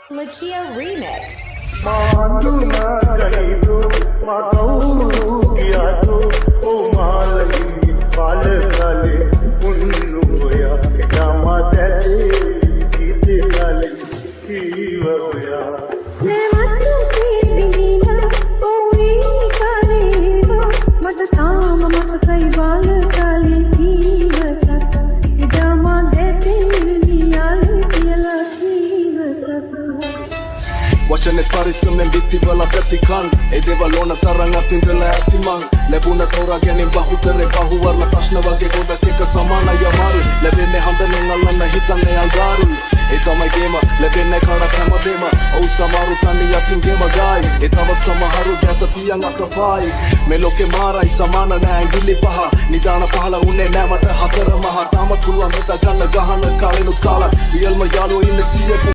Lakia Remix. Mandu ना कहीं दो माताओं किया तो ओ मालगी बाल काले उन्नु होया जामा तेरे गीते काले की होया मैं मत से बिना ओ मेरी करेगा मत काम मत कई बाल काले की बता जामा देते नियाल किला की बता වචනෙ පරිස්සමෙන් විත්තිවල ප්‍රතිකන් ඒ දේවල් ඕන තරම් අත්විඳලා ඇති මං ලැබුණ තෝරා ගැනීම බහුතරේ බහුවර්ණ ප්‍රශ්න වගේ ගොඩක් එක සමානයි අමාරු ලැබෙන්නේ හඳනෙන් අල්ලන්න හිතන්නේ අඟාරු ඒ තමයි ගේම ලැබෙන්නේ කාඩක් හැමදේම ඔව් සමහරු තනි යකින් ගේම ගායි ඒ තවත් සමහරු දැත පියන් අතපයි මේ ලෝකේ මාරයි සමාන නෑ ඇඟිලි පහ නිදාන පහල උන්නේ නෑ මට හතර මහ තාමත් පුළුවන් මෙත ගන්න ගහන කාලෙනුත් කාලා රියල්ම යාළුවෝ ඉන්නේ 100